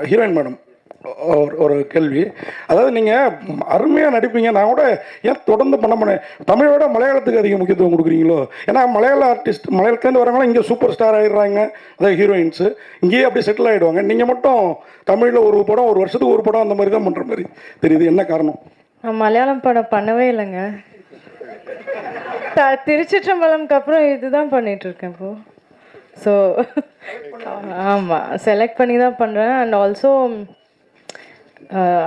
Heroine madam, ஒரு ஒரு கேள்வி. அதாவது நீங்கள் அருமையாக நடிப்பீங்க, நான் கூட ஏன் தொடர்ந்து பண்ண மாட்டேன், தமிழோட மலையாளத்துக்கு அதிக முக்கியத்துவம் கொடுக்குறீங்களோ? ஏன்னா மலையாள ஆர்டிஸ்ட் மலையாளத்துலேருந்து வரவங்களாம் இங்கே சூப்பர் ஸ்டார் ஆகிடுறாங்க, அதாவது ஹீரோயின்ஸு இங்கேயே அப்படி செட்டில் ஆகிடுவாங்க. நீங்கள் மட்டும் தமிழில் ஒரு படம், ஒரு வருஷத்துக்கு ஒரு படம் அந்த மாதிரி தான் பண்ணுற மாதிரி தெரியுது. என்ன காரணம்? நான் மலையாளம் படம் பண்ணவே இல்லைங்க. திருச்சிற்றம்பலம்க்கு அப்புறம் இதுதான் பண்ணிகிட்ருக்கேன் இப்போது. ஸோ ஆமாம், செலக்ட் பண்ணி தான் பண்ணுறேன். அண்ட் ஆல்சோ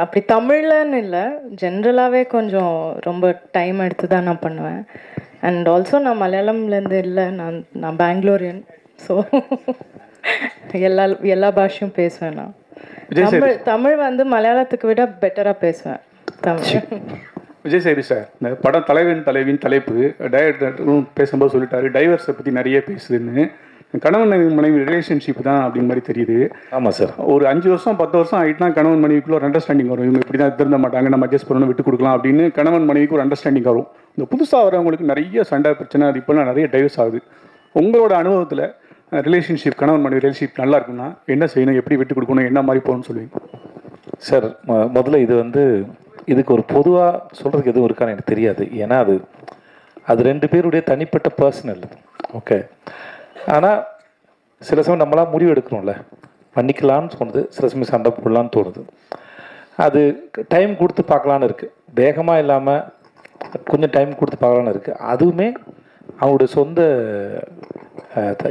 அப்படி தமிழ்லன்னு இல்லை, ஜென்ரலாகவே கொஞ்சம் ரொம்ப டைம் எடுத்து தான் நான் பண்ணுவேன். அண்ட் ஆல்சோ நான் மலையாளம்லேருந்து இல்லை, நான் பெங்களூரியன். ஸோ எல்லா பாஷையும் பேசுவேன். நான் தமிழ் வந்து மலையாளத்துக்கு விட பெட்டராக பேசுவேன் தமிழ். விஜய் சேது சார், இந்த படம் தலைவன் தலைவின் தலைப்பு டைரக்டரும் பேசும்போது சொல்லிட்டாரு, டைவர்ஸை பற்றி நிறைய பேசுதுன்னு. கணவன் மனைவி ரிலேஷன்ஷிப் தான் அப்படின் மாதிரி தெரியுது. ஆமாம் சார். ஒரு 5 வருஷம் 10 வருஷம் ஆகிட்டுனா கணவன் மனைவிக்குள்ள ஒரு அண்டர்ஸ்டாண்டிங் வரும். இவங்க இப்படி தான் திருந்த மாட்டாங்க, நம்ம அட்ஜஸ்ட் பண்ணணும், விட்டு கொடுக்கலாம் அப்படின்னு கணவன் மனைவிக்கு ஒரு அண்டர்ஸ்டாண்டிங் வரும். இந்த புதுசாக வரவங்களுக்கு நிறைய சண்டை பிரச்சனை, அது இப்போலாம் நிறைய டைவர்ஸ் ஆகுது. உங்களோட அனுபவத்தில் ரிலேஷன்ஷிப், கணவன் மனைவி ரிலேஷன்ஷிப் நல்லா இருக்குன்னா என்ன செய்யணும், எப்படி விட்டு கொடுக்கணும், என்ன மாதிரி போகணும்னு சொல்லுவீங்க? சார், முதல்ல இதுக்கு ஒரு பொதுவாக சொல்கிறதுக்கு எதுவும் இருக்கான்னு எனக்கு தெரியாது. ஏன்னா அது 2 பேருடைய தனிப்பட்ட பர்சனல். ஓகே. ஆனால் சில சமயம் நம்மளாம் முடிவு எடுக்கிறோம்ல, பண்ணிக்கலான்னு தோணுது, சில சமயம் சண்டை போடலான்னு தோணுது. அது டைம் கொடுத்து பார்க்கலான்னு இருக்குது, வேகமாக இல்லாமல் கொஞ்சம் டைம் கொடுத்து பார்க்கலான்னு இருக்குது. அதுவுமே அவங்களுடைய சொந்த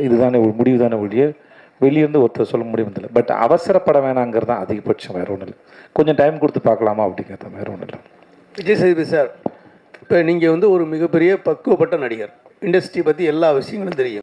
இதுதானே முடிவு தானே ஒழிய வெளியிருந்து ஒருத்தர் சொல்ல முடியுமில்லை. பட் அவசரப்பட வேணாங்கிறது தான் அதிகபட்சம், வேறு ஒன்றும் இல்லை. கொஞ்சம் டைம் கொடுத்து பார்க்கலாமா அப்படிங்கிறது வேறு ஒன்றும் இல்லை. விஜய் சேதுபதி சார், இப்போ நீங்கள் வந்து ஒரு மிகப்பெரிய பக்குவப்பட்ட நடிகர், இண்டஸ்ட்ரி பற்றி எல்லா விஷயங்களும் தெரியும்.